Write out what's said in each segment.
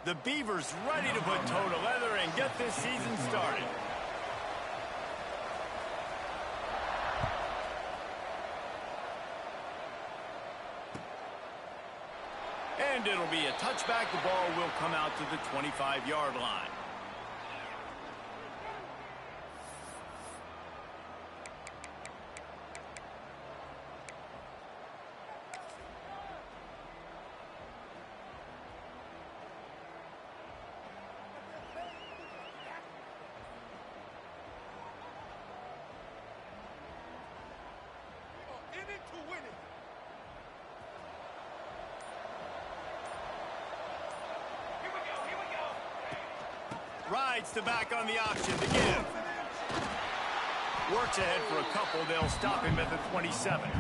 The Beavers ready to put toe to leather and get this season started. And it'll be a touchback. The ball will come out to the 25-yard line. Rides the back on the option to give. Works ahead for a couple. They'll stop him at the 27.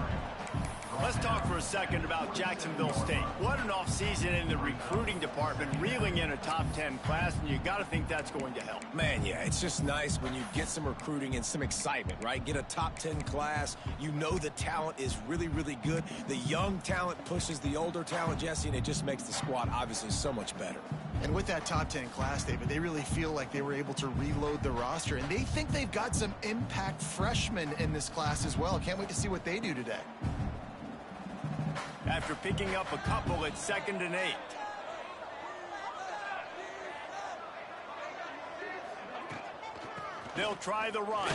Let's talk for a second about Jacksonville State. What an offseason in the recruiting department, reeling in a top 10 class, and you got to think that's going to help. Man, yeah, it's just nice when you get some recruiting and some excitement, right? Get a top 10 class. You know the talent is really, really good. The young talent pushes the older talent, Jesse, and it just makes the squad obviously so much better. And with that top 10 class, David, they really feel like they were able to reload the roster, and they think they've got some impact freshmen in this class as well. Can't wait to see what they do today. After picking up a couple at 2nd and 8. They'll try the run.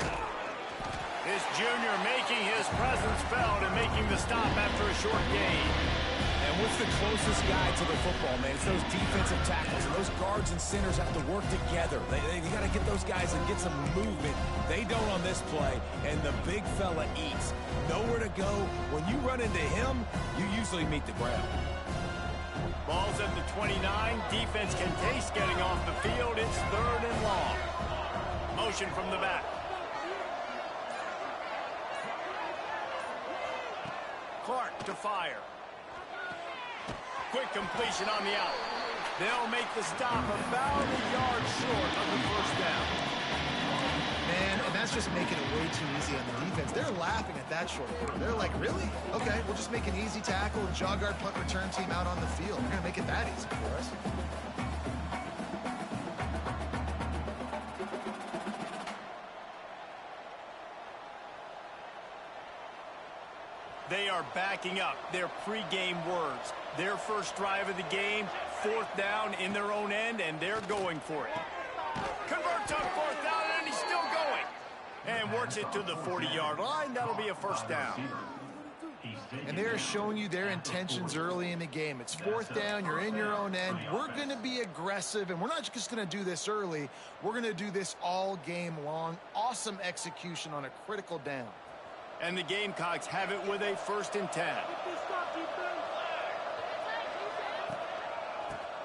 This junior making his presence felt and making the stop after a short gain. And what's the closest guy to the football, man? It's those defensive tackles, and those guards and centers have to work together. They got to get those guys and get some movement. They don't on this play, and the big fella eats. Nowhere to go. When you run into him, you usually meet the ground. Ball's at the 29. Defense can taste getting off the field. It's 3rd and long. Motion from the back. Clark to fire. Quick completion on the out. They'll make the stop about a yard short of the first down. Man, and that's just making it way too easy on the defense. They're laughing at that short quarter. They're like, really? Okay, we'll just make an easy tackle and jog our punt return team out on the field. We're going to make it that easy for us. They are backing up their pregame words. Their first drive of the game, 4th down in their own end, and they're going for it. Converts on 4th down, and he's still going. And works it to the 40-yard line. That'll be a first down. And they're showing you their intentions early in the game. It's 4th down. You're in your own end. We're going to be aggressive, and we're not just going to do this early. We're going to do this all game long. Awesome execution on a critical down. And the Gamecocks have it with a 1st and 10.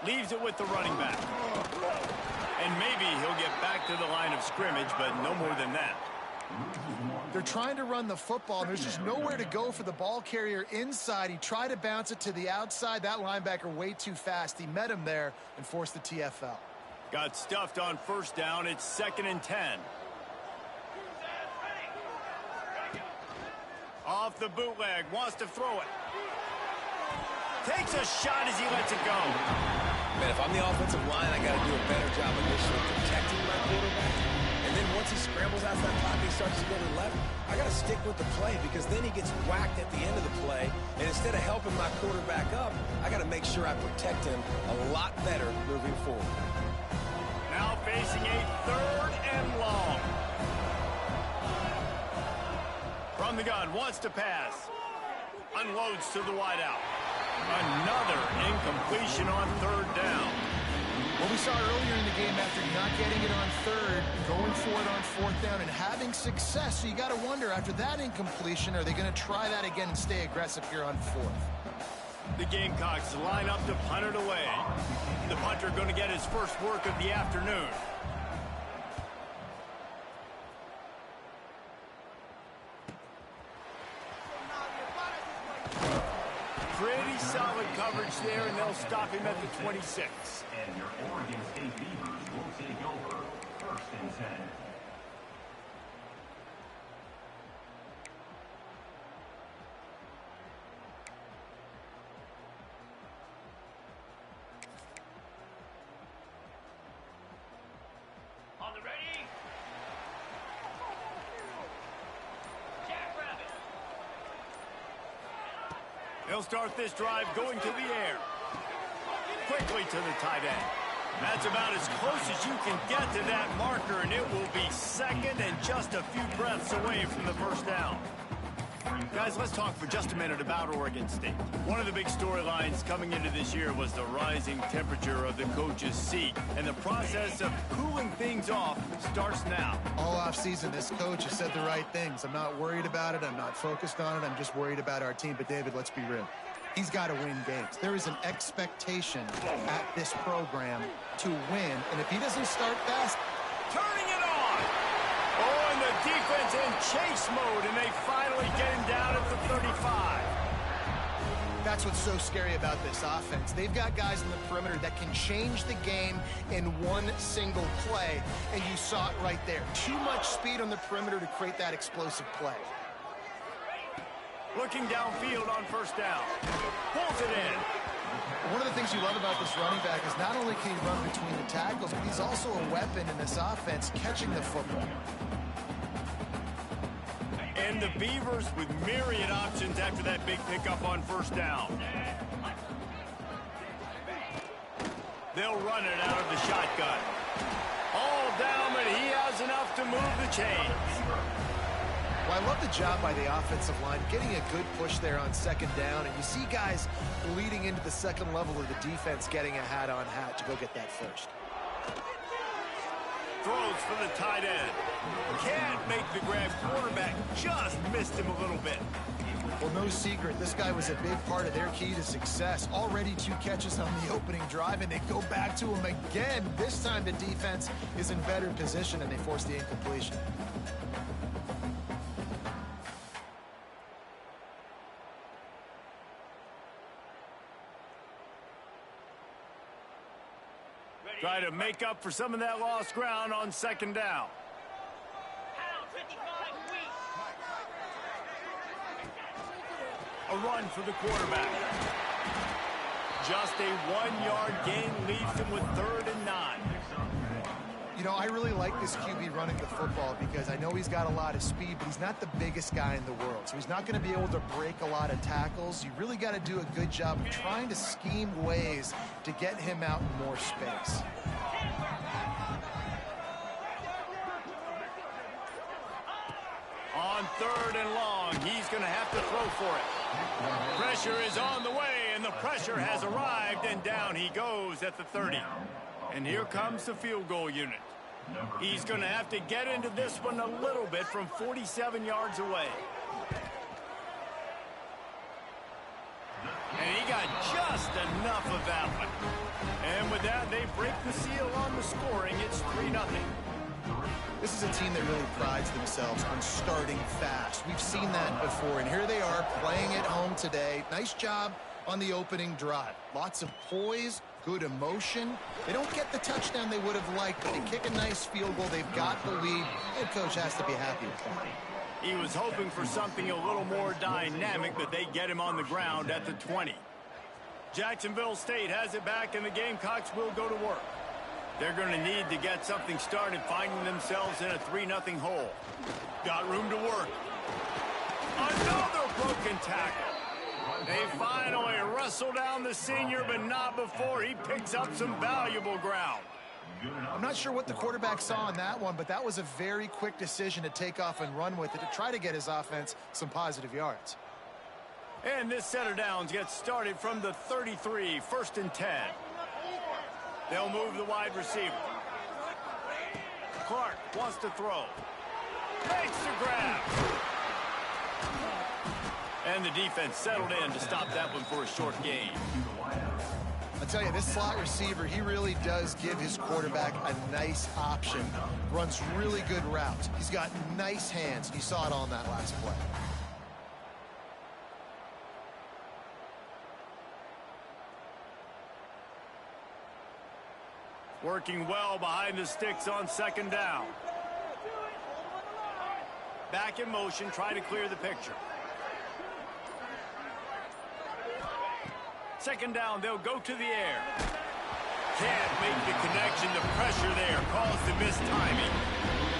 Leaves it with the running back. And maybe he'll get back to the line of scrimmage, but no more than that. They're trying to run the football, and there's just nowhere to go for the ball carrier inside. He tried to bounce it to the outside. That linebacker way too fast. He met him there and forced the TFL. Got stuffed on 1st down. It's 2nd and 10. Off the bootleg, wants to throw it. Takes a shot as he lets it go. Man, if I'm the offensive line, I got to do a better job initially protecting my quarterback. And then once he scrambles out that pocket, he starts to go to the left, I got to stick with the play because then he gets whacked at the end of the play. And instead of helping my quarterback up, I got to make sure I protect him a lot better moving forward. Now facing a 3rd and long. From the gun, wants to pass. Unloads to the wideout. Another incompletion on 3rd down. What we saw earlier in the game, after not getting it on 3rd, going for it on 4th down and having success. So you got to wonder, after that incompletion, are they going to try that again and stay aggressive here on 4th? The Gamecocks line up to punt it away. The punter going to get his first work of the afternoon. Pretty solid coverage there, and they'll stop him at the 26. And your Oregon State Beavers will take over 1st and 10. They'll start this drive going to the air. Quickly to the tight end. That's about as close as you can get to that marker, and it will be second and just a few breaths away from the first down. Guys, let's talk for just a minute about Oregon State. One of the big storylines coming into this year was the rising temperature of the coach's seat, and the process of cooling things off starts now. All offseason, this coach has said the right things. I'm not worried about it. I'm not focused on it. I'm just worried about our team. But, David, let's be real. He's got to win games. There is an expectation at this program to win, and if he doesn't start fast, turning it on. Oh, and the defense in chase mode, and they finally get him down at the 35. That's what's so scary about this offense. They've got guys in the perimeter that can change the game in one single play, and you saw it right there. Too much speed on the perimeter to create that explosive play. Looking downfield on first down. Pulls it in. One of the things you love about this running back is not only can he run between the tackles, but he's also a weapon in this offense catching the football. And the Beavers with myriad options after that big pickup on first down. They'll run it out of the shotgun. All down, but he has enough to move the chains. Well, I love the job by the offensive line, getting a good push there on second down, and you see guys leading into the second level of the defense getting a hat-on-hat to go get that first. Throws for the tight end. Can't make the grab. Quarterback just missed him a little bit. Well, no secret, this guy was a big part of their key to success. Already 2 catches on the opening drive, and they go back to him again. This time the defense is in better position, and they force the incompletion. Try to make up for some of that lost ground on second down. A run for the quarterback. Just a 1-yard gain leaves him with 3rd and 9. You know, I really like this QB running the football because I know he's got a lot of speed, but he's not the biggest guy in the world. So he's not going to be able to break a lot of tackles. You really got to do a good job of trying to scheme ways to get him out in more space. On 3rd and long, he's going to have to throw for it. Pressure is on the way, and the pressure has arrived, and down he goes at the 30. And here comes the field goal unit. He's going to have to get into this one a little bit from 47 yards away. And he got just enough of that one. And with that, they break the seal on the scoring. It's 3-0. This is a team that really prides themselves on starting fast. We've seen that before, and here they are playing at home today. Nice job on the opening drive. Lots of poise, good emotion. They don't get the touchdown they would have liked, but they kick a nice field goal. They've got the lead. Head coach has to be happy with that. He was hoping for something a little more dynamic, but they get him on the ground at the 20. Jacksonville State has it back, and the Gamecocks will go to work. They're going to need to get something started, finding themselves in a 3-0 hole. Got room to work. Another broken tackle. They finally wrestle down the senior, but not before he picks up some valuable ground. I'm not sure what the quarterback saw on that one, but that was a very quick decision to take off and run with it to try to get his offense some positive yards. And this set of downs gets started from the 33, 1st and 10. They'll move the wide receiver. Clark wants to throw. Makes the grab. And the defense settled in to stop that one for a short gain. I'll tell you, this slot receiver, he really does give his quarterback a nice option. Runs really good routes. He's got nice hands. You saw it on that last play. Working well behind the sticks on second down. Back in motion, try to clear the picture. Second down, they'll go to the air. Can't make the connection. The pressure there caused the missed timing.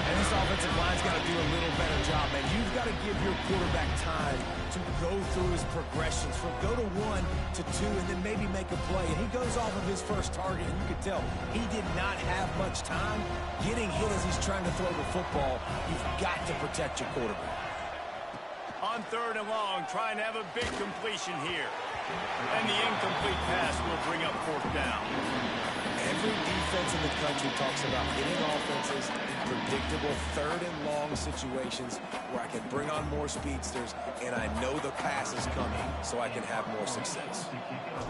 And this offensive line's got to do a little better job, man. You've got to give your quarterback time to go through his progressions from go to 1 to 2 and then maybe make a play. And he goes off of his first target, and you can tell he did not have much time getting hit as he's trying to throw the football. You've got to protect your quarterback. On 3rd and long, trying to have a big completion here. And the incomplete pass will bring up 4th down. Every defense in the country talks about hitting offenses in predictable 3rd and long situations where I can bring on more speedsters and I know the pass is coming so I can have more success.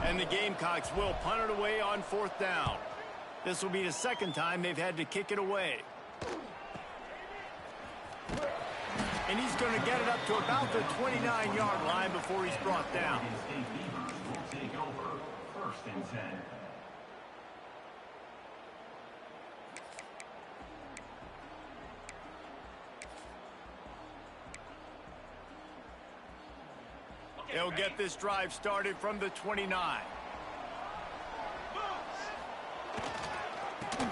And the Gamecocks will punt it away on 4th down. This will be the 2nd time they've had to kick it away. And he's going to get it up to about the 29-yard line before he's brought down. Will take over 1st and 10. They'll get this drive started from the 29.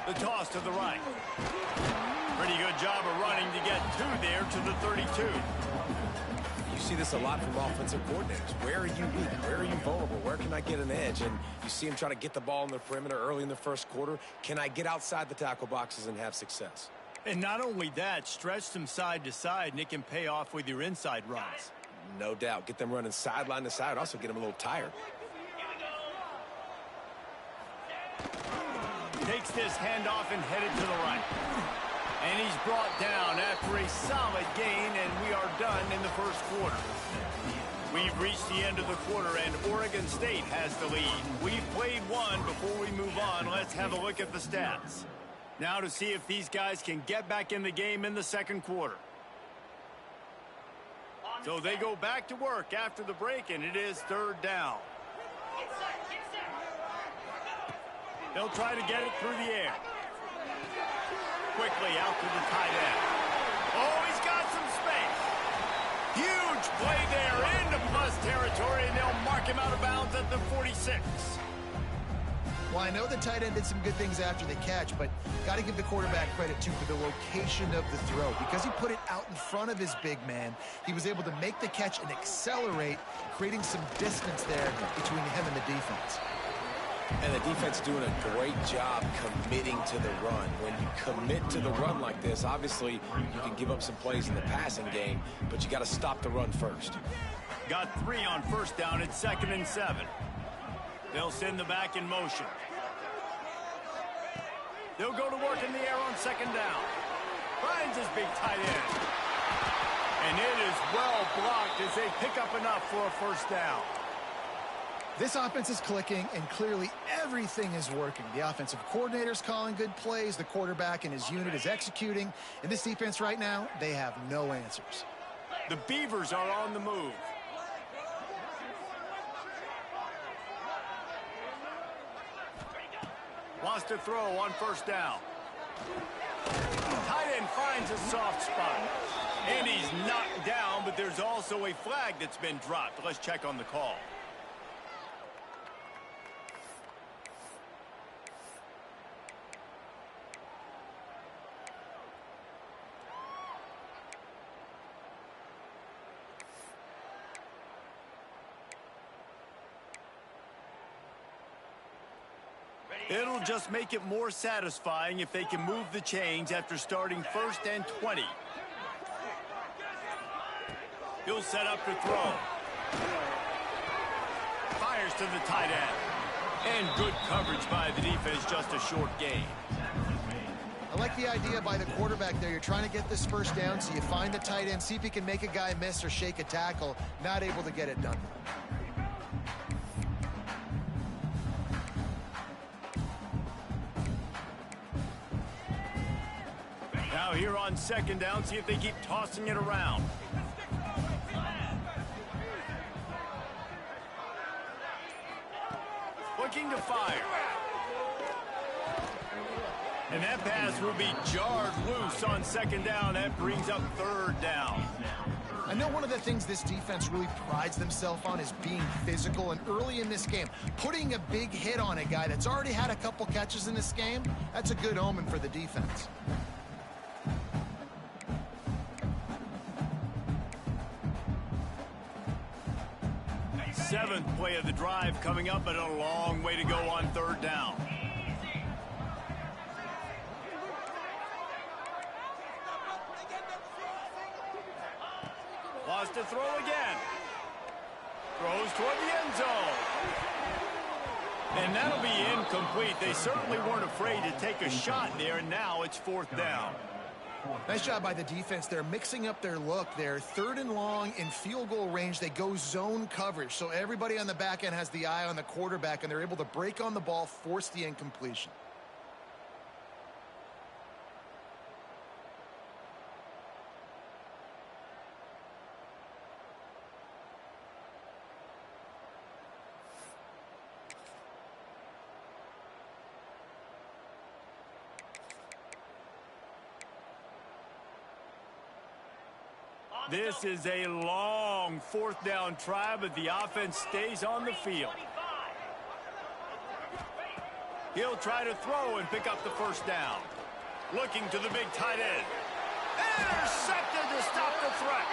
The toss to the right. Pretty good job of running to get 2 there to the 32. You see this a lot from offensive coordinators. Where are you weak? Where are you vulnerable? Where can I get an edge? And you see him try to get the ball in the perimeter early in the 1st quarter. Can I get outside the tackle boxes and have success? And not only that, stretch them side to side, and it can pay off with your inside runs. No doubt. Get them running sideline to side. Also get them a little tired. Takes this handoff and headed to the right. And he's brought down after a solid gain, and we are done in the 1st quarter. We've reached the end of the quarter, and Oregon State has the lead. We've played one. Before we move on, let's have a look at the stats. Now to see if these guys can get back in the game in the 2nd quarter. So they go back to work after the break, and it is 3rd down. They'll try to get it through the air. Quickly out to the tight end. Oh, he's got some space. Huge play there into plus territory, and they'll mark him out of bounds at the 46. Well, I know the tight end did some good things after the catch, but got to give the quarterback credit, too, for the location of the throw. Because he put it out in front of his big man, he was able to make the catch and accelerate, creating some distance there between him and the defense. And the defense doing a great job committing to the run. When you commit to the run like this, obviously you can give up some plays in the passing game, but you got to stop the run first. Got 3 on 1st down at 2nd and 7. They'll send the back in motion. They'll go to work in the air on 2nd down. Finds his big tight end. And it is well blocked as they pick up enough for a 1st down. This offense is clicking, and clearly everything is working. The offensive coordinator's calling good plays. The quarterback and his unit is executing. And this defense right now, they have no answers. The Beavers are on the move. Wants to throw on 1st down. Tight end finds a soft spot. And he's knocked down, but there's also a flag that's been dropped. Let's check on the call. It'll just make it more satisfying if they can move the chains after starting 1st and 20. He'll set up to throw. Fires to the tight end. And good coverage by the defense, just a short gain. I like the idea by the quarterback there. You're trying to get this 1st down, so you find the tight end, see if he can make a guy miss or shake a tackle. Not able to get it done. Now here on 2nd down, see if they keep tossing it around. Looking to fire. And that pass will be jarred loose on 2nd down. That brings up 3rd down. I know one of the things this defense really prides themselves on is being physical, and early in this game, putting a big hit on a guy that's already had a couple catches in this game, that's a good omen for the defense. 7th play of the drive coming up, but a long way to go on 3rd down. Wants to throw again. Throws toward the end zone. And that'll be incomplete. They certainly weren't afraid to take a shot there, and now it's 4th down. Nice job by the defense. They're mixing up their look. They're 3rd and long in field goal range. They go zone coverage, so everybody on the back end has the eye on the quarterback, and they're able to break on the ball, force the incompletion. This is a long 4th down try, but the offense stays on the field. He'll try to throw and pick up the 1st down. Looking to the big tight end. Intercepted to stop the threat.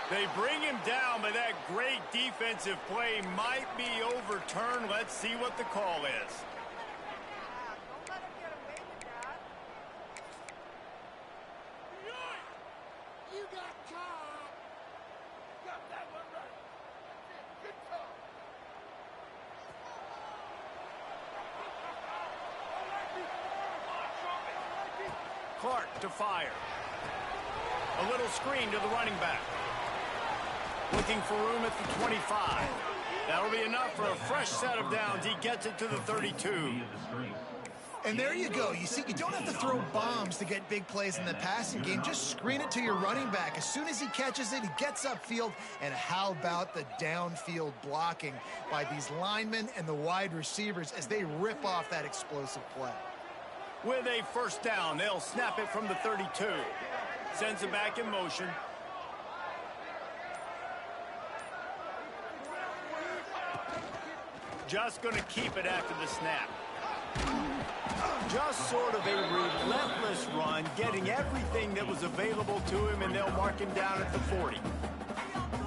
They bring him down, but that great defensive play might be overturned. Let's see what the call is. Clark to fire. A little screen to the running back. Looking for room at the 25. That'll be enough for a fresh set of downs. He gets it to the 32. And there you go. You see, you don't have to throw bombs to get big plays in the passing game. Just screen it to your running back. As soon as he catches it, he gets upfield. And how about the downfield blocking by these linemen and the wide receivers as they rip off that explosive play? With a 1st down, they'll snap it from the 32. Sends it back in motion. Just going to keep it after the snap. Just sort of a relentless run, getting everything that was available to him, and they'll mark him down at the 40.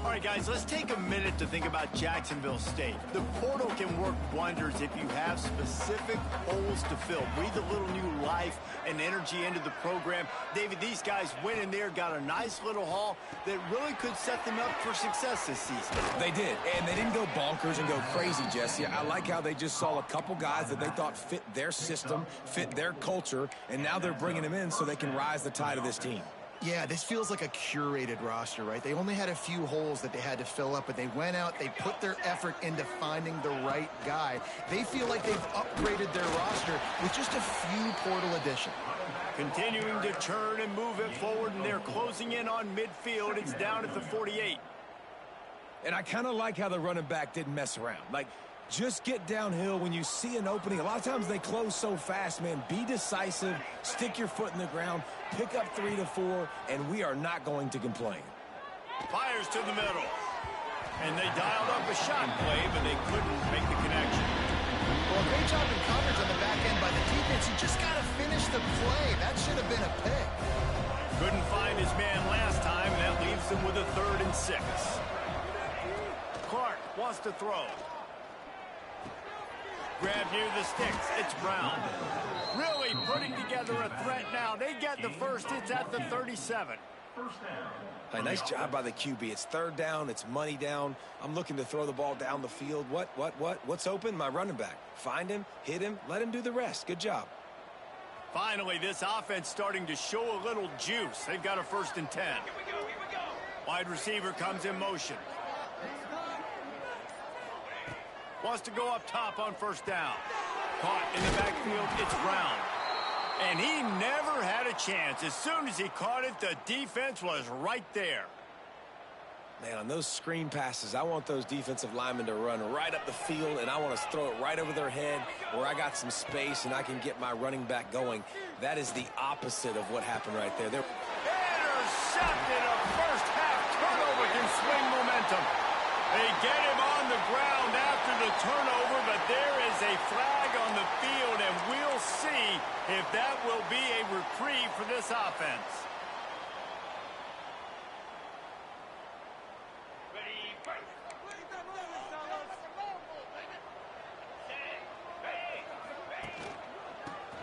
All right, guys, let's take a minute to think about Jacksonville State. The portal can work wonders if you have specific holes to fill. Breathe a little new life and energy into the program. David, these guys went in there, got a nice little haul that really could set them up for success this season. They did, and they didn't go bonkers and go crazy, Jesse. I like how they just saw a couple guys that they thought fit their system, fit their culture, and now they're bringing them in so they can rise the tide of this team. Yeah, this feels like a curated roster, right? They only had a few holes that they had to fill up, but they went out, they put their effort into finding the right guy. They feel like they've upgraded their roster with just a few portal additions. Continuing to churn and move it forward, and they're closing in on midfield. It's down at the 48. And I kind of like how the running back didn't mess around. Like, just get downhill when you see an opening. A lot of times they close so fast, man. Be decisive, stick your foot in the ground, pick up 3 to 4, and we are not going to complain. Fires to the middle. And they dialed up a shot play, but they couldn't make the connection. Well, great job in coverage on the back end by the defense. He just got to finish the play. That should have been a pick. Couldn't find his man last time, and that leaves him with a 3rd and 6. Clark wants to throw. Grab near the sticks. It's Brown. Really putting together a threat now. They get the 1st. It's at the 37. Hey, nice job by the QB. It's 3rd down. It's money down. I'm looking to throw the ball down the field. What's open? My running back. Find him, hit him, let him do the rest. Good job. Finally, this offense starting to show a little juice. They've got a 1st and 10. Here we go. Wide receiver comes in motion. Wants to go up top on 1st down. Caught in the backfield, it's Brown. And he never had a chance. As soon as he caught it, the defense was right there. Man, on those screen passes, I want those defensive linemen to run right up the field, and I want to throw it right over their head where I got some space and I can get my running back going. That is the opposite of what happened right there. Intercepted. A first-half turnover can swing momentum. They get him on the ground after the turnover, but there is a flag on the field, and we'll see if that will be a reprieve for this offense.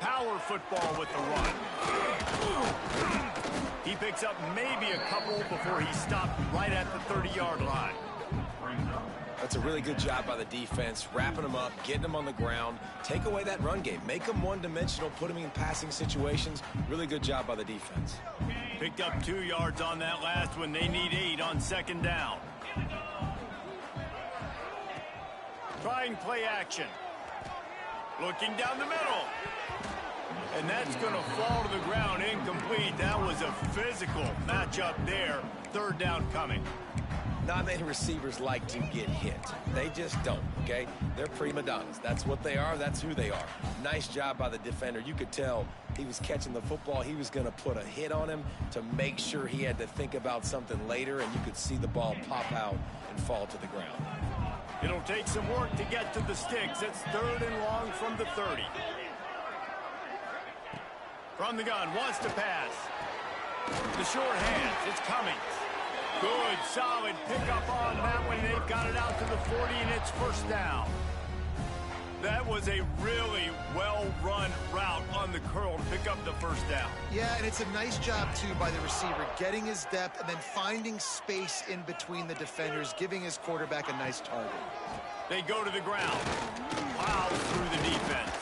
Power football with the run. He picks up maybe a couple before he stopped right at the 30-yard line. That's a really good job by the defense, wrapping them up, getting them on the ground. Take away that run game. Make them one-dimensional, put them in passing situations. Really good job by the defense. Picked up 2 yards on that last one. They need 8 on second down. Trying play action. Looking down the middle. And that's going to fall to the ground incomplete. That was a physical matchup there. Third down coming. Not many receivers like to get hit. They just don't, okay? They're prima donnas. That's what they are. That's who they are. Nice job by the defender. You could tell he was catching the football. He was going to put a hit on him to make sure he had to think about something later, and you could see the ball pop out and fall to the ground. It'll take some work to get to the sticks. It's 3rd and long from the 30. From the gun, wants to pass. The short hands, it's Cummings. Good, solid pickup on that one. They've got it out to the 40, and it's first down. That was a really well-run route on the curl to pick up the first down. Yeah, and it's a nice job, too, by the receiver, getting his depth and then finding space in between the defenders, giving his quarterback a nice target. They go to the ground. Plow through the defense.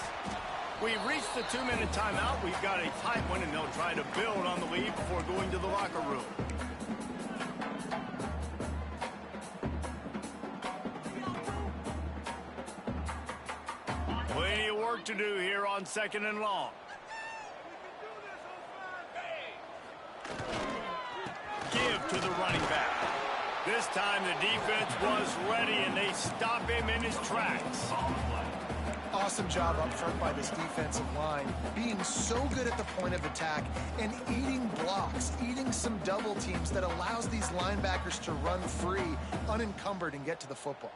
We've reached the 2-minute timeout. We've got a tight one, and they'll try to build on the lead before going to the locker room. Plenty of work to do here on 2nd and long. Give to the running back. This time the defense was ready, and they stop him in his tracks. Awesome job up front by this defensive line, being so good at the point of attack and eating blocks, eating some double teams that allows these linebackers to run free, unencumbered, and get to the football.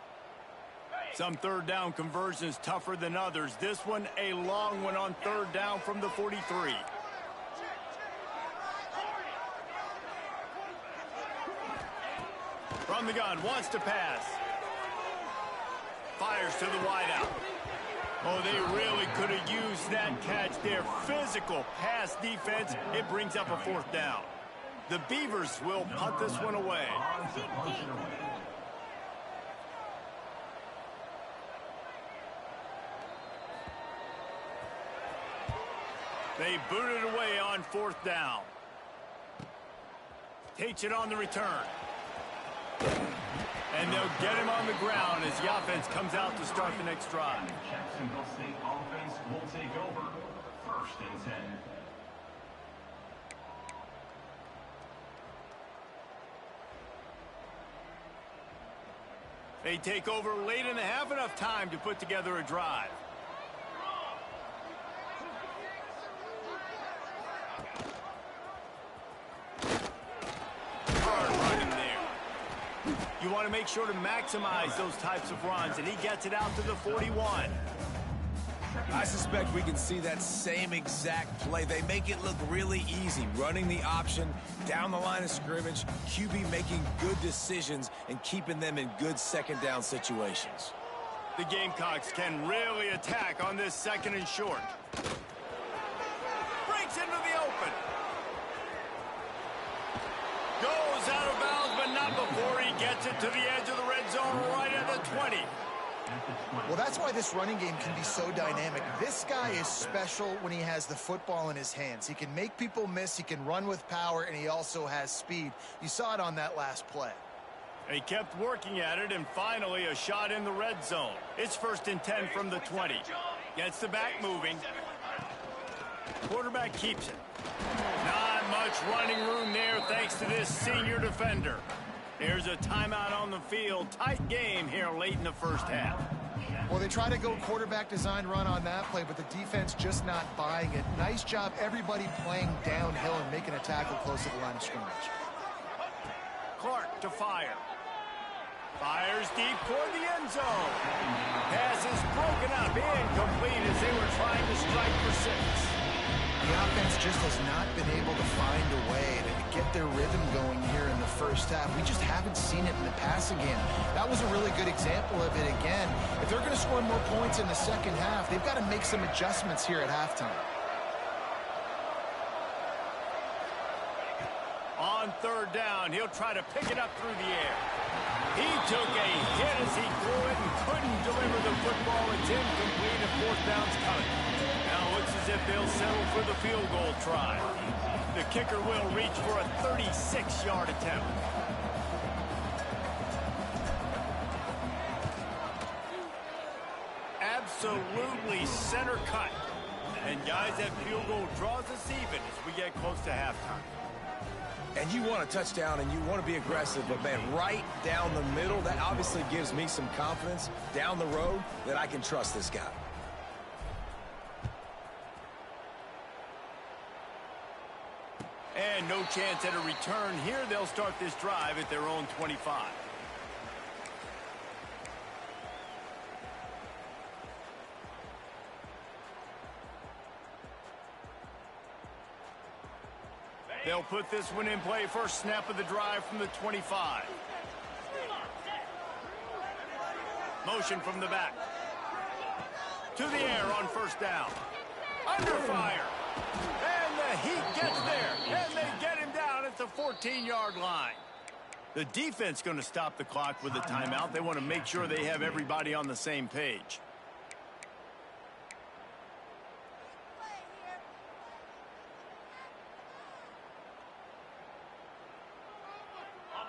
Some third down conversions tougher than others. This one a long one on 3rd down from the 43. From the gun, wants to pass. Fires to the wideout. Oh, they really could have used that catch there. Physical pass defense. It brings up a 4th down. The Beavers will punt this one away. They boot it away on 4th down. Takes it on the return. And they'll get him on the ground as the offense comes out to start the next drive. Jacksonville State offense will take over. 1st and 10. They take over late in the half, enough time to put together a drive. You want to make sure to maximize those types of runs, and he gets it out to the 41. I suspect we can see that same exact play. They make it look really easy, running the option down the line of scrimmage, QB making good decisions and keeping them in good 2nd down situations. The Gamecocks can really attack on this 2nd and short. Breaks into the open. Goes out of bounds, but not before he gets it to the edge of the red zone right at the 20. Well, that's why this running game can be so dynamic. This guy is special when he has the football in his hands. He can make people miss, he can run with power, and he also has speed. You saw it on that last play. He kept working at it, and finally a shot in the red zone. It's 1st and 10 from the 20. Gets the back moving. Quarterback keeps it. Not much running room there thanks to this senior defender. There's a timeout on the field. Tight game here late in the 1st half. Well, they try to go quarterback design run on that play, but the defense just not buying it. Nice job, everybody playing downhill and making a tackle close to the line of scrimmage. Clark to fire. Fires deep toward the end zone. Pass is broken up, incomplete as they were trying to strike for 6. The offense just has not been able to find a way to get their rhythm going here in the first half. We just haven't seen it in the passing game. That was a really good example of it again. If they're going to score more points in the second half, they've got to make some adjustments here at halftime. On third down, he'll try to pick it up through the air. He took a hit as he threw it and couldn't deliver the football. It's incomplete and fourth down's coming. Now it looks as if they'll settle for the field goal try. The kicker will reach for a 36-yard attempt. Absolutely center cut. And guys, that field goal draws us even as we get close to halftime. And you want a touchdown and you want to be aggressive, but man, right down the middle, that obviously gives me some confidence down the road that I can trust this guy. And no chance at a return here. They'll start this drive at their own 25. They'll put this one in play. First snap of the drive from the 25. Motion from the back. To the air on first down. Under fire. And the Heat gets there. And they get him down at the 14-yard line. The defense going to stop the clock with a timeout. They want to make sure they have everybody on the same page.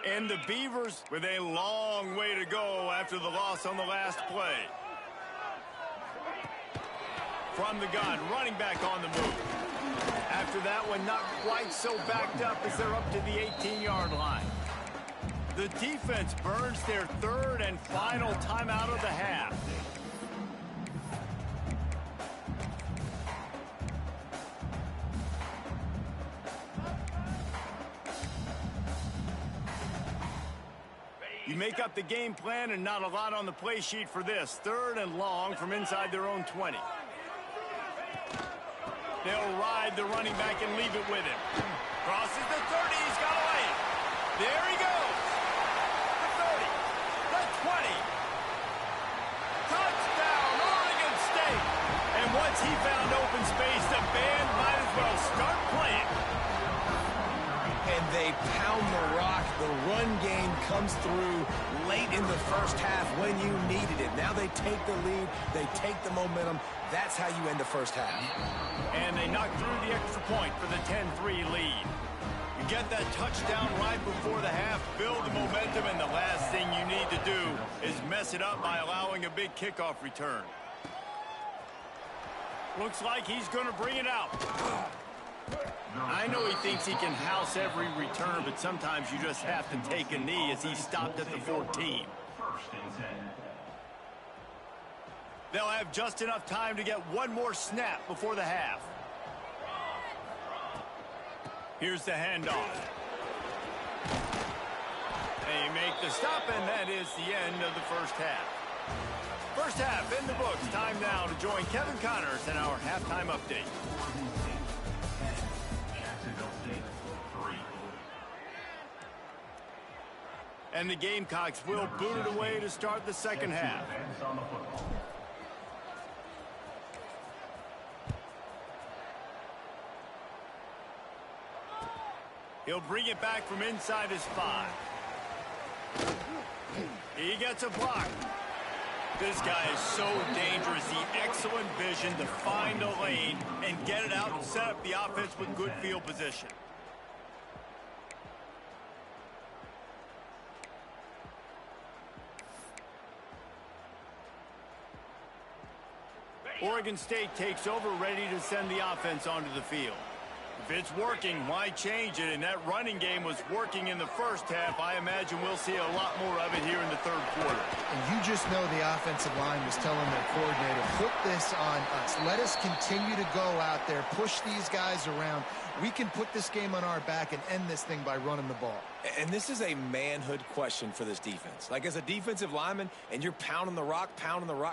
And the Beavers with a long way to go after the loss on the last play. From the gun, running back on the move. After that one, not quite so backed up as they're up to the 18-yard line. The defense burns their third and final timeout of the half. You make up the game plan and not a lot on the play sheet for this. Third and long from inside their own 20. They'll ride the running back and leave it with him. Crosses the 30. He's got a lane. There he goes. The 30. The 20. Touchdown, Oregon State. And once he found open space, the band might as well start playing. And they pound the rock. The run game comes through late in the first half when you needed it. Now they take the lead. They take the momentum. That's how you end the first half. And they knock through the extra point for the 10-3 lead. You get that touchdown right before the half, build the momentum, and the last thing you need to do is mess it up by allowing a big kickoff return. Looks like he's going to bring it out. I know he thinks he can house every return, but sometimes you just have to take a knee as he stopped at the 14. They'll have just enough time to get one more snap before the half. Here's the handoff. They make the stop, and that is the end of the first half. First half in the books. Time now to join Kevin Connors in our halftime update. And the Gamecocks will boot it away to start the second half. He'll bring it back from inside his 5. He gets a block. This guy is so dangerous. The excellent vision to find a lane and get it out and set up the offense with good field position. Oregon State takes over, ready to send the offense onto the field. If it's working, why change it? And that running game was working in the first half. I imagine we'll see a lot more of it here in the third quarter. And you just know the offensive line was telling their coordinator, put this on us. Let us continue to go out there, push these guys around. We can put this game on our back and end this thing by running the ball. And this is a manhood question for this defense. Like, as a defensive lineman, and you're pounding the rock,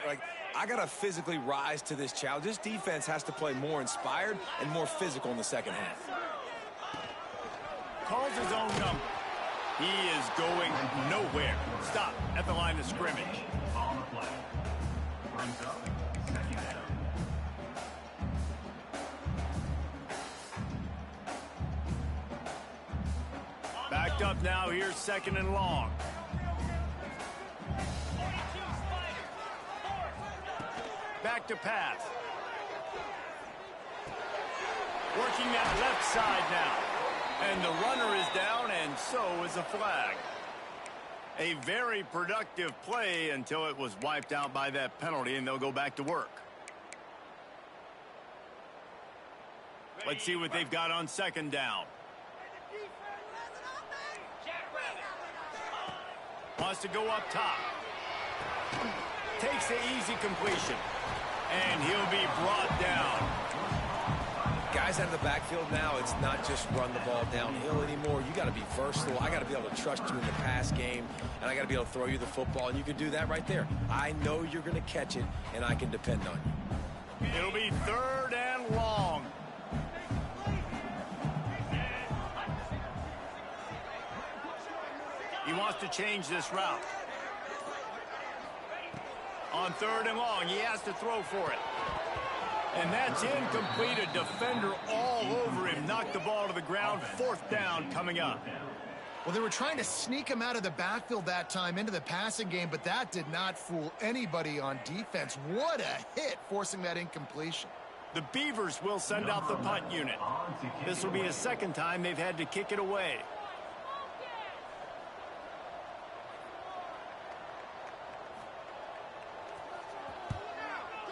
like, I got to physically rise to this challenge. This defense has to play more inspired and more physical in the second half. Calls his own number. He is going nowhere. Stop at the line of scrimmage. On the play. Brings up second down. Backed up now. Here's second and long. Back to pass. Working that left side now. And the runner is down, and so is a flag. A very productive play until it was wiped out by that penalty, and they'll go back to work. Let's see what they've got on second down. Wants to go up top. Takes the easy completion. And he'll be brought down. Guys out of the backfield now, it's not just run the ball downhill anymore. You got to be versatile. I got to be able to trust you in the pass game, and I got to be able to throw you the football, and you can do that right there. I know you're going to catch it, and I can depend on you. It'll be third and long. He wants to change this route. On third and long, he has to throw for it. And that's incomplete. A defender all over him. Knocked the ball to the ground. Fourth down coming up. Well, they were trying to sneak him out of the backfield that time into the passing game, but that did not fool anybody on defense. What a hit, forcing that incompletion. The Beavers will send out the punt unit. This will be a second time they've had to kick it away.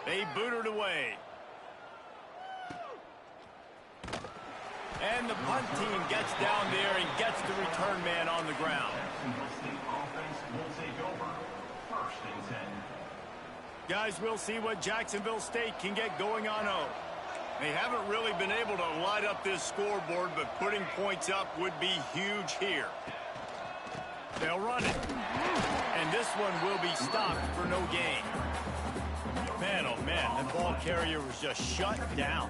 They boot it away. And the punt team gets down there and gets the return man on the ground. Guys, we'll see what Jacksonville State can get going on O. They haven't really been able to light up this scoreboard, but putting points up would be huge here. They'll run it. And this one will be stopped for no gain. Man, oh man, the ball carrier was just shut down.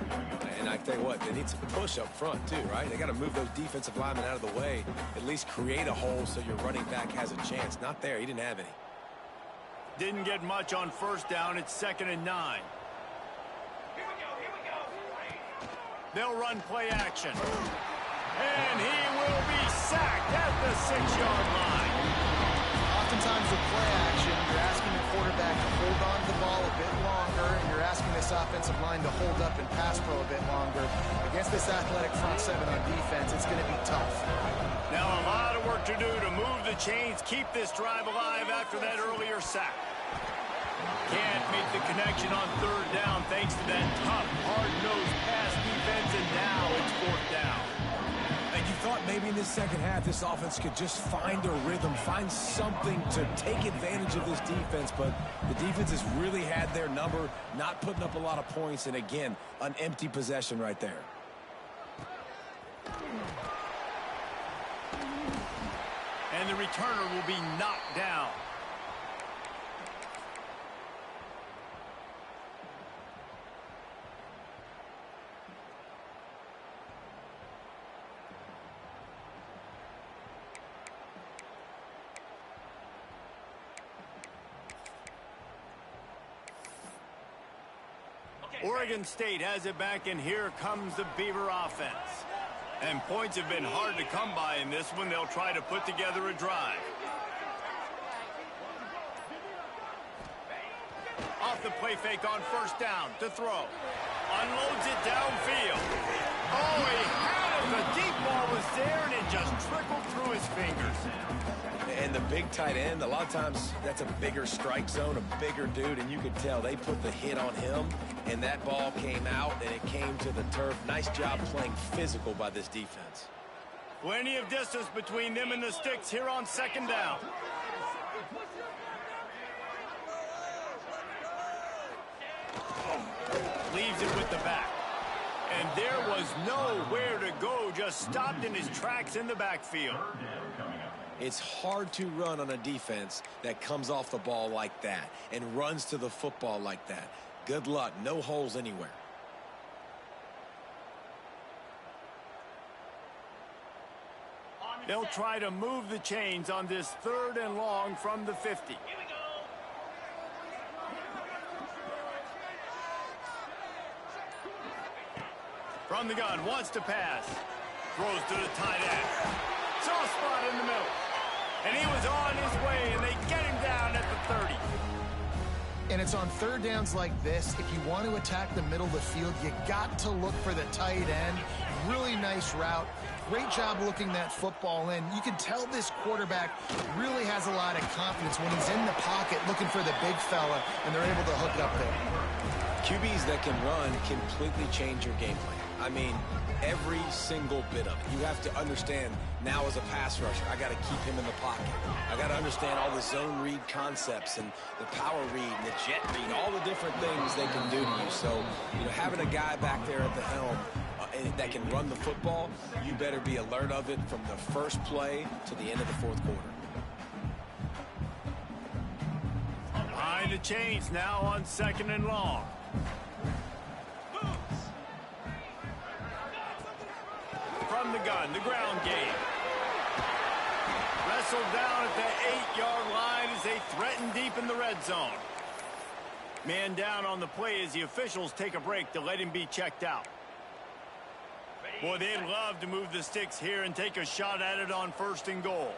And I tell you what, they need some push up front too, right? They got to move those defensive linemen out of the way, at least create a hole so your running back has a chance. Not there, he didn't have any. Didn't get much on first down. It's 2nd and 9. They'll run play action. And he will be sacked at the 6-yard line. Oftentimes with play action, you're asking the quarterback to hold on to the ball a bit longer, and you're asking this offensive line to hold up and pass pro a bit longer. Against this athletic front seven on defense, it's going to be tough. Now a lot of work to do to move the chains, keep this drive alive after that earlier sack. Can't make the connection on third down thanks to that tough, hard-nosed pass defense, and now it's fourth down. And you thought maybe in this second half this offense could just find a rhythm, find something to take advantage of this defense, but the defense has really had their number, not putting up a lot of points, and again, an empty possession right there. And the returner will be knocked down. Oregon State has it back, and here comes the Beaver offense. And points have been hard to come by in this one. They'll try to put together a drive. Off the play fake on first down to throw. Unloads it downfield. Oh, he had it. The deep ball was there, and it just trickled through his fingers. And the big tight end, a lot of times that's a bigger strike zone, a bigger dude, and you could tell they put the hit on him, and that ball came out, and it came to the turf. Nice job playing physical by this defense. Plenty of distance between them and the sticks here on second down. Leaves it with the back. And there was nowhere to go, just stopped in his tracks in the backfield. It's hard to run on a defense that comes off the ball like that and runs to the football like that. Good luck. No holes anywhere. They'll try to move the chains on this 3rd and long from the 50. From the gun, wants to pass. Throws to the tight end. Soft spot in the middle. And he was on his way, and they get him down at the 30. And it's on 3rd downs like this. If you want to attack the middle of the field, you got to look for the tight end. Really nice route. Great job looking that football in. You can tell this quarterback really has a lot of confidence when he's in the pocket looking for the big fella, and they're able to hook up there. QBs that can run completely change your game plan. I mean, every single bit of it. You have to understand now as a pass rusher, I got to keep him in the pocket. I got to understand all the zone read concepts and the power read and the jet read, all the different things they can do to you. So, you know, having a guy back there at the helm that can run the football, you better be alert of it from the first play to the end of the 4th quarter. Behind the chains now on 2nd and long. From the gun, the ground game. Wrestled down at the 8-yard line as they threaten deep in the red zone. Man down on the play as the officials take a break to let him be checked out. Boy, they'd love to move the sticks here and take a shot at it on 1st and goal.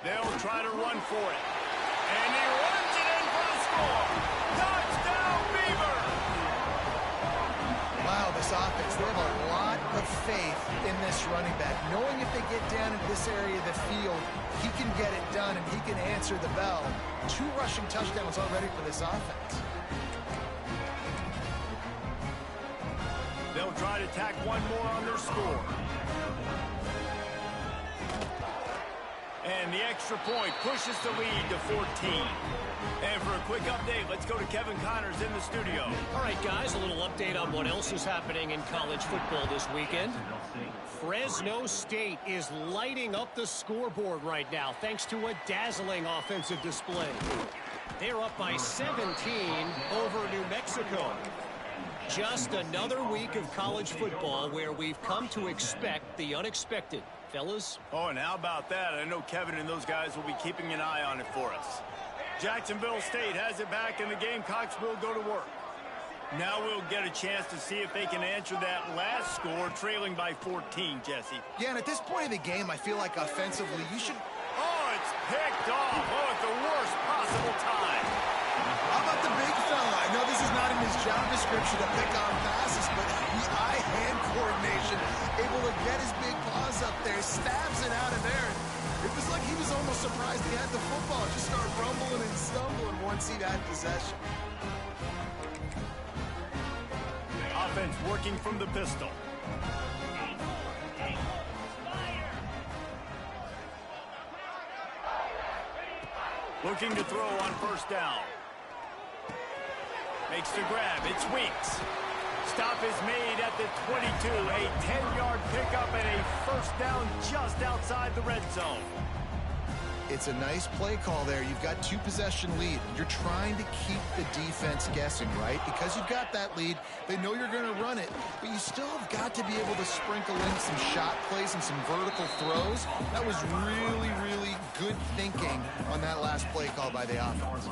They'll try to run for it. And he runs it in for the score. Touchdown, Beaver! Wow, this offense, they have a lot of faith in this running back. Knowing if they get down into this area of the field, he can get it done and he can answer the bell. 2 rushing touchdowns already for this offense. They'll try to tack one more on their score. And the extra point pushes the lead to 14. And for a quick update, let's go to Kevin Connors in the studio. All right, guys, a little update on what else is happening in college football this weekend. Fresno State is lighting up the scoreboard right now thanks to a dazzling offensive display. They're up by 17 over New Mexico. Just another week of college football where we've come to expect the unexpected. Fellas? Oh, and how about that? I know Kevin and those guys will be keeping an eye on it for us. Jacksonville State has it back, and the Gamecocks will go to work. Now we'll get a chance to see if they can answer that last score, trailing by 14, Jesse. Yeah, and at this point of the game, I feel like offensively, you should... Oh, it's picked off. Oh, at the worst possible time. How about the big fella? I know this is not in his job description to pick on passes, but the eye-hand coordination, able to get his big paws up there, stabs it out of there. It was like he was almost surprised he had the football. Just started rumbling and stumbling once he had possession. Offense working from the pistol. Looking to throw on 1st down. Makes the grab. It's Weeks. Stop is made at the 22. A 10-yard pickup and a 1st down just outside the red zone. It's a nice play call there. You've got 2-possession lead. You're trying to keep the defense guessing, right? Because you've got that lead, they know you're going to run it, but you still have got to be able to sprinkle in some shot plays and some vertical throws. That was really, really good thinking on that last play call by the offense.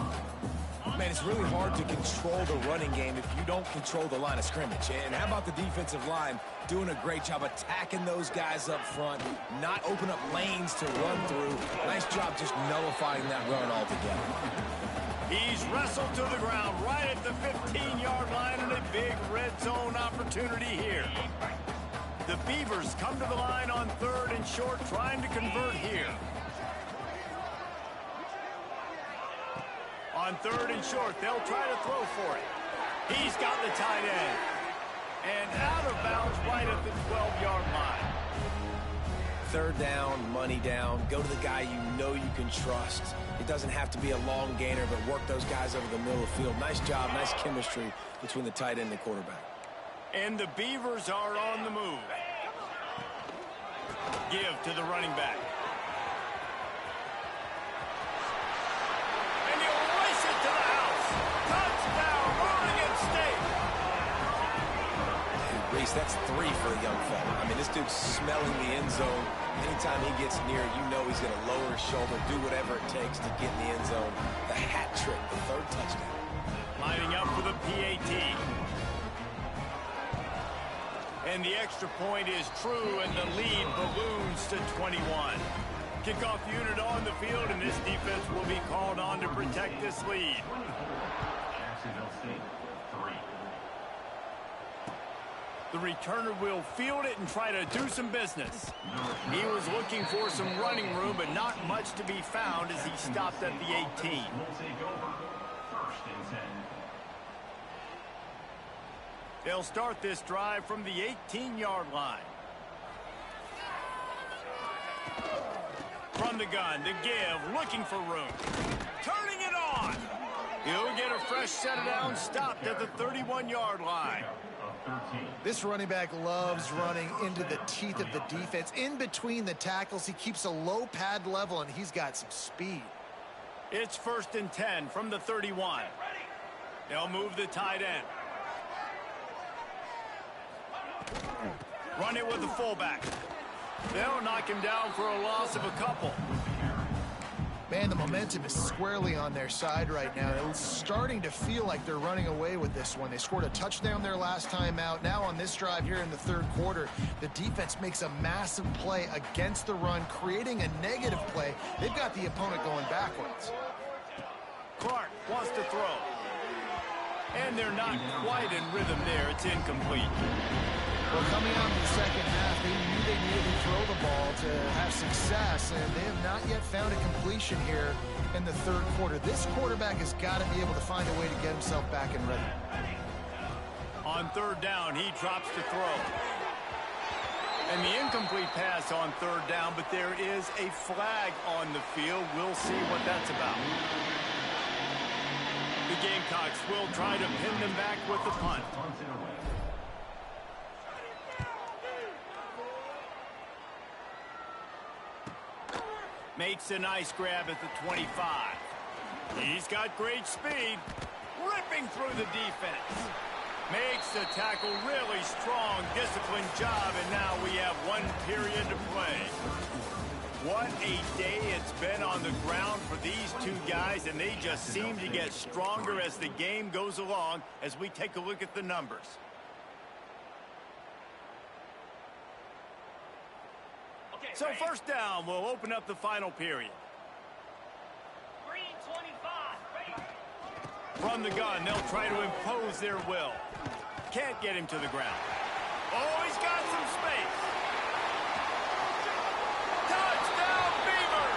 Man, it's really hard to control the running game if you don't control the line of scrimmage. And how about the defensive line doing a great job attacking those guys up front, not open up lanes to run through. Nice job just nullifying that run altogether. He's wrestled to the ground right at the 15-yard line and a big red zone opportunity here. The Beavers come to the line on 3rd and short, trying to convert here. On 3rd and short, they'll try to throw for it. He's got the tight end. And out of bounds right at the 12-yard line. third down, money down. Go to the guy you know you can trust. It doesn't have to be a long gainer, but work those guys over the middle of the field. Nice job, nice chemistry between the tight end and the quarterback. And the Beavers are on the move. Give to the running back. And he'll race it to the house. Touchdown, Oregon State. Reese, that's 3 for the young fella. I mean, this dude's smelling the end zone. Anytime he gets near, you know he's going to lower his shoulder, do whatever it takes to get in the end zone. The hat trick, the 3rd touchdown. Lining up for the PAT. And the extra point is true, and the lead balloons to 21. Kickoff unit on the field, and this defense will be called on to protect this lead. Jacksonville State, 3. The returner will field it and try to do some business. He was looking for some running room, but not much to be found as he stopped at the 18. Will take over. 1st and 10. They'll start this drive from the 18-yard line. From the gun, the give, looking for room. Turning it on. He'll get a fresh set of downs, stopped at the 31-yard line. This running back loves running into the teeth of the defense. In between the tackles, he keeps a low pad level, and he's got some speed. It's 1st and 10 from the 31. They'll move the tight end. Run it with the fullback. They'll knock him down for a loss of a couple. Man, the momentum is squarely on their side right now. It's starting to feel like they're running away with this one. They scored a touchdown their last time out. Now on this drive here in the 3rd quarter, the defense makes a massive play against the run, creating a negative play. They've got the opponent going backwards. Clark wants to throw. And they're not quite in rhythm there. It's incomplete. Well, coming out in the 2nd half, they knew they needed to throw the ball to have success, and they have not yet found a completion here in the 3rd quarter. This quarterback has got to be able to find a way to get himself back in rhythm. On 3rd down, he drops to throw. And the incomplete pass on 3rd down, but there is a flag on the field. We'll see what that's about. The Gamecocks will try to pin them back with the punt. Makes a nice grab at the 25. He's got great speed. Ripping through the defense. Makes the tackle really strong, disciplined job, and now we have 1 period to play. What a day it's been on the ground for these 2 guys, and they just seem to get stronger as the game goes along as we take a look at the numbers. So 1st down will open up the final period. From the gun, they'll try to impose their will. Can't get him to the ground. Oh, he's got some space. Touchdown, Beaver!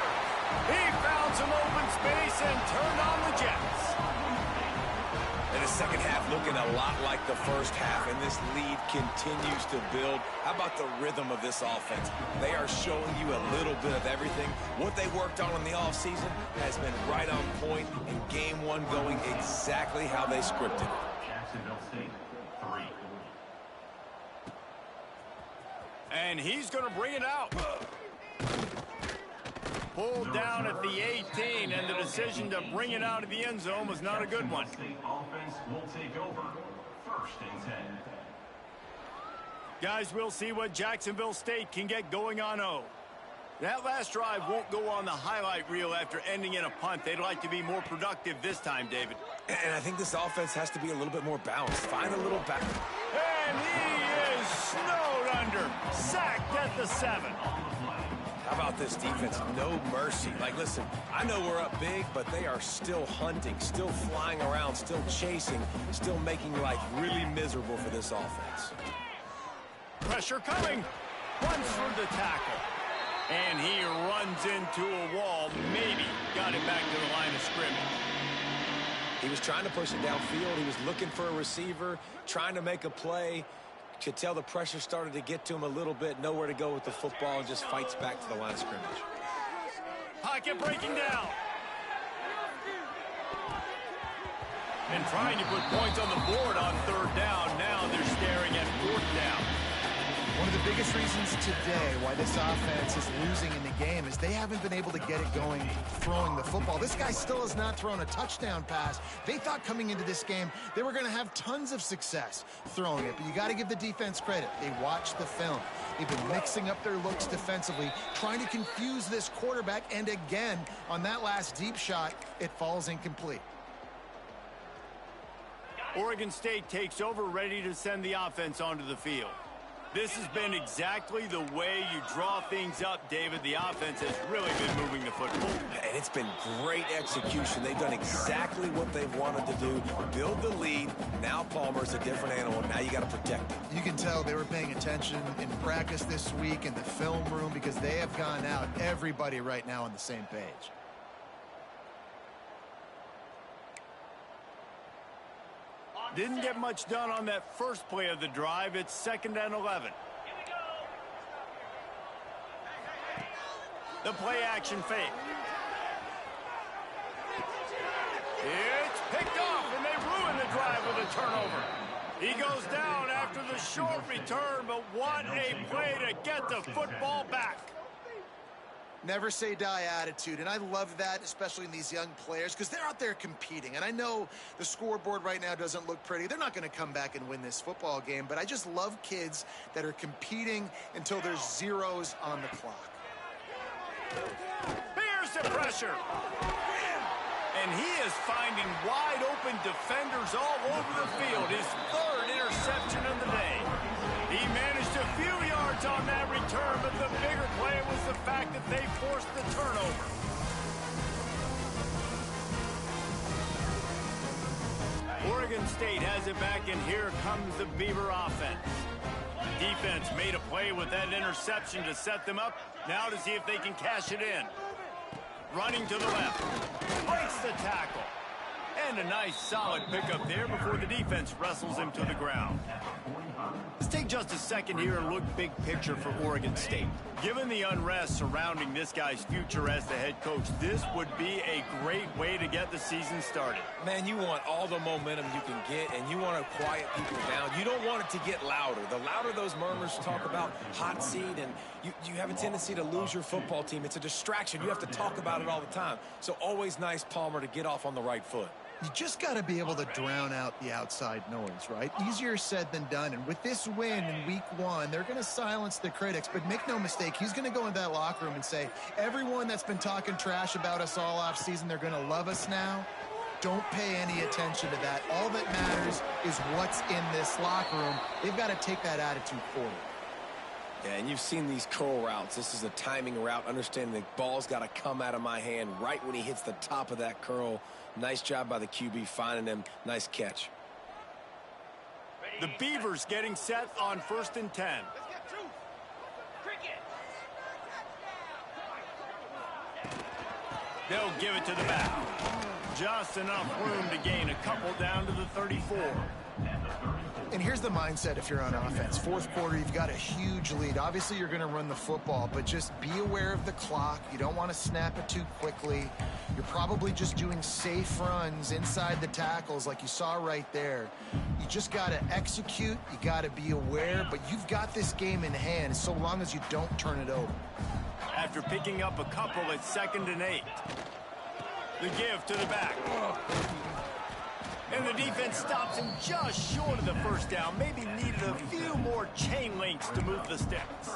He found some open space and turned on the Jets. And the 2nd half looking a lot like the 1st half, and this lead continues to build. How about the rhythm of this offense? They are showing you a little bit of everything. What they worked on in the offseason has been right on point, and game 1 going exactly how they scripted it. Jacksonville State, 3. And he's going to bring it out. Pulled down at the 18, and the decision to bring it out of the end zone was not a good one. State offense will take over. 1st and 10. Guys, we'll see what Jacksonville State can get going on O. That last drive won't go on the highlight reel after ending in a punt. They'd like to be more productive this time, David. And I think this offense has to be a little bit more balanced. Find a little back. And he is snowed under. Sacked at the 7. How about this defense? No mercy. Like, listen, I know we're up big, but they are still hunting, still flying around, still chasing, still making life really miserable for this offense. Pressure coming. Runs through the tackle. And he runs into a wall. Maybe got it back to the line of scrimmage. He was trying to push it downfield. He was looking for a receiver, trying to make a play. Could tell the pressure started to get to him a little bit. Nowhere to go with the football, and just fights back to the line of scrimmage. Pocket breaking down. And trying to put points on the board on third down. Now they're staring at fourth down. One of the biggest reasons today why this offense is losing in the game is they haven't been able to get it going throwing the football. This guy still has not thrown a touchdown pass. They thought coming into this game they were going to have tons of success throwing it, but you got to give the defense credit. They watched the film. They've been mixing up their looks defensively, trying to confuse this quarterback, and again, on that last deep shot, it falls incomplete. Oregon State takes over, ready to send the offense onto the field. This has been exactly the way you draw things up, David. The offense has really been moving the football. And it's been great execution. They've done exactly what they've wanted to do. Build the lead. Now Palmer's a different animal. Now you got to protect him. You can tell they were paying attention in practice this week in the film room because they have gone out, everybody right now on the same page. Didn't get much done on that first play of the drive. It's 2nd and 11. The play action fake. It's picked off, and they ruin the drive with a turnover. He goes down after the short return, but what a play to get the football back. Never say die attitude, and I love that, especially in these young players, because they're out there competing. And I know the scoreboard right now doesn't look pretty. They're not going to come back and win this football game, but I just love kids that are competing until there's zeros on the clock. Here's the pressure. And he is finding wide open defenders all over the field. His 3rd interception of the day. He managed a few yards on that return, but the bigger play was the fact that they forced the turnover. Oregon State has it back, and here comes the Beaver offense. Defense made a play with that interception to set them up. Now to see if they can cash it in. Running to the left. Breaks the tackle. And a nice solid pickup there before the defense wrestles him to the ground. Let's take just a second here and look big picture for Oregon State. Given the unrest surrounding this guy's future as the head coach, this would be a great way to get the season started. Man, you want all the momentum you can get, and you want to quiet people down. You don't want it to get louder. The louder those murmurs talk about hot seat, and you have a tendency to lose your football team. It's a distraction. You have to talk about it all the time. So always nice, Palmer, to get off on the right foot. You just got to be able to drown out the outside noise, right? Easier said than done. And with this win in week 1, they're going to silence the critics. But make no mistake, he's going to go into that locker room and say, everyone that's been talking trash about us all off season, they're going to love us now. Don't pay any attention to that. All that matters is what's in this locker room. They've got to take that attitude forward. Yeah, and you've seen these curl routes. This is a timing route, understanding the ball's got to come out of my hand right when he hits the top of that curl. Nice job by the QB finding him. Nice catch. The Beavers getting set on 1st and 10. They'll give it to the back. Just enough room to gain a couple down to the 34. And here's the mindset if you're on offense. 4th quarter, you've got a huge lead. Obviously, you're going to run the football, but just be aware of the clock. You don't want to snap it too quickly. You're probably just doing safe runs inside the tackles like you saw right there. You just got to execute. You got to be aware, but you've got this game in hand so long as you don't turn it over. After picking up a couple, it's 2nd and 8. The give to the back. And the defense stops him just short of the first down. Maybe needed a few more chain links to move the sticks.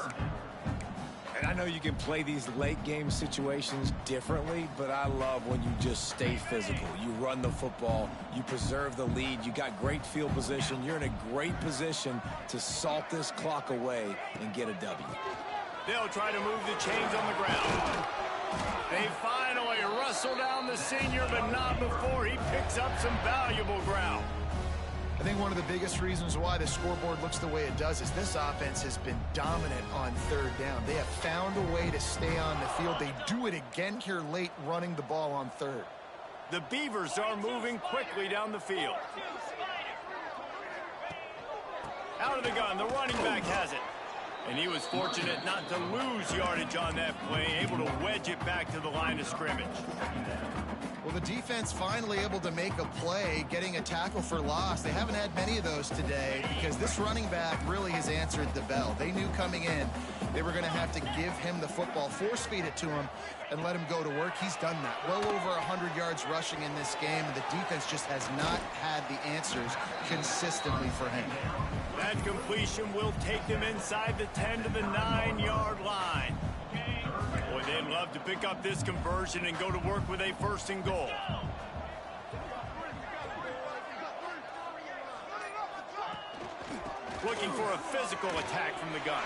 And I know you can play these late game situations differently, but I love when you just stay physical. You run the football, you preserve the lead, you got great field position. You're in a great position to salt this clock away and get a W. They'll try to move the chains on the ground. They finally wrestle down the senior, but not before he picks up some valuable ground. I think one of the biggest reasons why the scoreboard looks the way it does is this offense has been dominant on 3rd down. They have found a way to stay on the field. They do it again here late, running the ball on 3rd. The Beavers are moving quickly down the field. Out of the gun, the running back has it. And he was fortunate not to lose yardage on that play, able to wedge it back to the line of scrimmage. Well, the defense finally able to make a play, getting a tackle for loss. They haven't had many of those today because this running back really has answered the bell. They knew coming in they were going to have to give him the football, force feed it to him, and let him go to work. He's done that. Well over 100 yards rushing in this game, and the defense just has not had the answers consistently for him. That completion will take them inside the 10 to the 9-yard line. Boy, they'd love to pick up this conversion and go to work with a 1st and goal. Looking for a physical attack from the gun.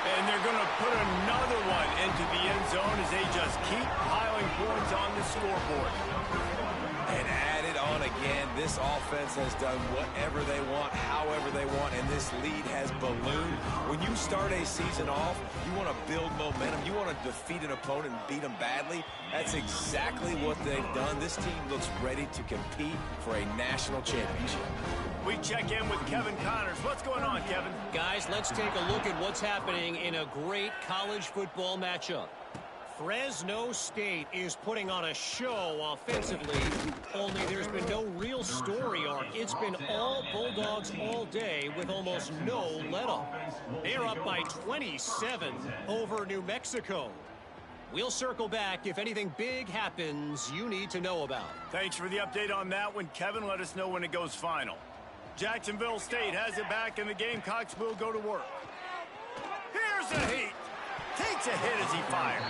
And they're going to put another one into the end zone as they just keep piling points on the scoreboard. And add it on again. This offense has done whatever they want, however they want, and this lead has ballooned. When you start a season off, you want to build momentum. You want to defeat an opponent and beat them badly. That's exactly what they've done. This team looks ready to compete for a national championship. We check in with Kevin Connors. What's going on, Kevin? Guys, let's take a look at what's happening in a great college football matchup. Fresno State is putting on a show offensively, only there's been no real story arc. It's been all Bulldogs all day with almost no let-up. They're up by 27 over New Mexico. We'll circle back if anything big happens you need to know about. Thanks for the update on that one, Kevin. Let us know when it goes final. Jacksonville State has it back, and the Gamecocks will go to work. Here's a heat. Takes a hit as he fires.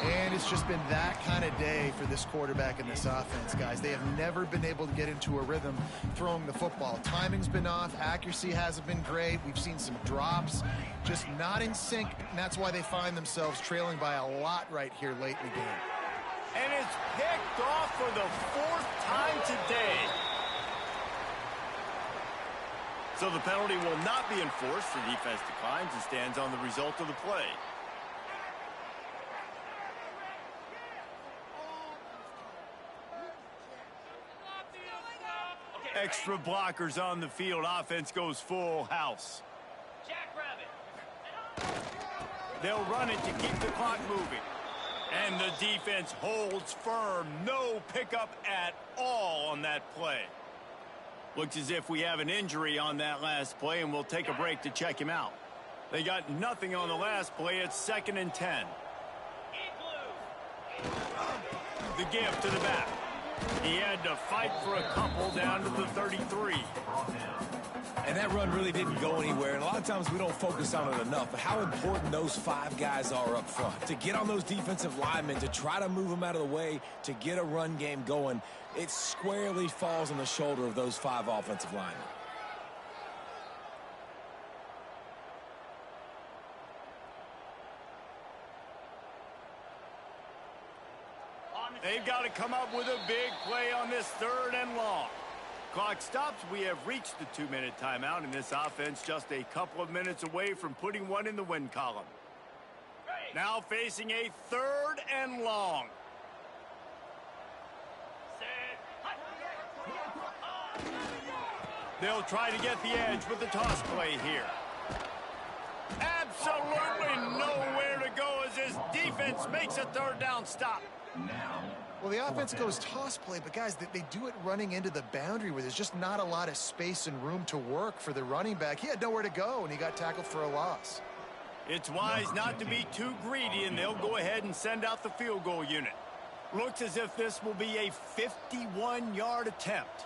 And it's just been that kind of day for this quarterback and this offense, guys. They have never been able to get into a rhythm throwing the football. Timing's been off. Accuracy hasn't been great. We've seen some drops, just not in sync, and that's why they find themselves trailing by a lot right here late in the game. And it's picked off for the 4th time today. So the penalty will not be enforced. The defense declines and stands on the result of the play. Extra blockers on the field. Offense goes full house. They'll run it to keep the clock moving. And the defense holds firm. No pickup at all on that play. Looks as if we have an injury on that last play, and we'll take a break to check him out. They got nothing on the last play. It's 2nd and 10. The give to the back. He had to fight for a couple down to the 33. And that run really didn't go anywhere. And a lot of times we don't focus on it enough. But how important those 5 guys are up front. To get on those defensive linemen, to try to move them out of the way, to get a run game going, it squarely falls on the shoulder of those 5 offensive linemen. They've got to come up with a big play on this 3rd and long. Clock stops. We have reached the 2-minute timeout, and this offense just a couple of minutes away from putting one in the win column. Now facing a 3rd and long. They'll try to get the edge with the toss play here. Absolutely nowhere to go as his defense makes a 3rd down stop. Well, the offense goes toss play, but guys, they do it running into the boundary where there's just not a lot of space and room to work for the running back. He had nowhere to go, and he got tackled for a loss. It's wise not to be too greedy, and they'll go ahead and send out the field goal unit. Looks as if this will be a 51-yard attempt.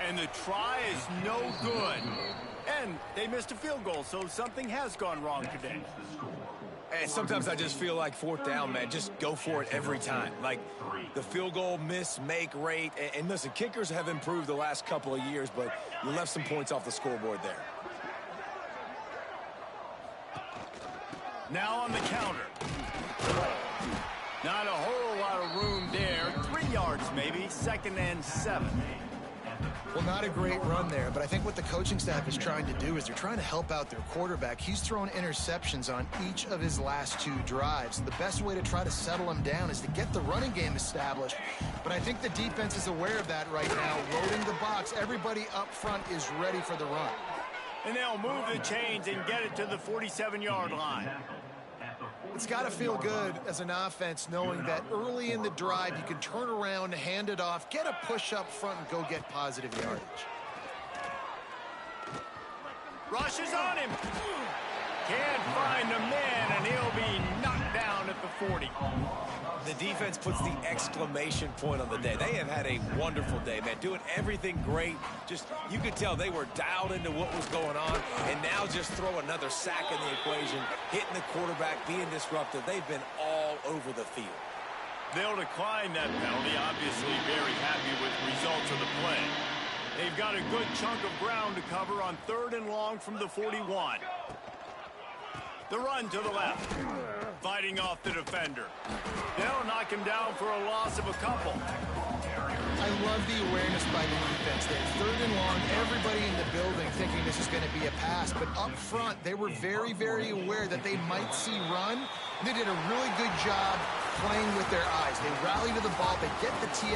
And the try is no good. And they missed a field goal, so something has gone wrong today. And sometimes I just feel like 4th down, man, just go for it every time. Like the field goal miss-make rate. And listen, kickers have improved the last couple of years, but you left some points off the scoreboard there. Now on the counter. Not a whole lot of room there. 3 yards maybe. 2nd and 7. Well, not a great run there, but I think what the coaching staff is trying to do is they're trying to help out their quarterback. He's thrown interceptions on each of his last 2 drives. The best way to try to settle him down is to get the running game established. But I think the defense is aware of that right now, loading the box. Everybody up front is ready for the run. And they'll move the chains and get it to the 47-yard line. It's got to feel good as an offense knowing that early in the drive you can turn around, hand it off, get a push up front, and go get positive yardage. Rush is on him. Can't find the man, and he'll be knocked down at the 40. The defense puts the exclamation point on the day. They have had a wonderful day, man. Doing everything great. Just, you could tell they were dialed into what was going on. And now just throw another sack in the equation, hitting the quarterback, being disruptive. They've been all over the field. They'll decline that penalty, obviously very happy with the results of the play. They've got a good chunk of ground to cover on 3rd and long from the 41. The run to the left. Fighting off the defender. They'll knock him down for a loss of a couple. I love the awareness by the defense there. 3rd and long, everybody in the building thinking this is going to be a pass. But up front, they were very, very aware that they might see run. And they did a really good job playing with their eyes. They rally to the ball. They get the TF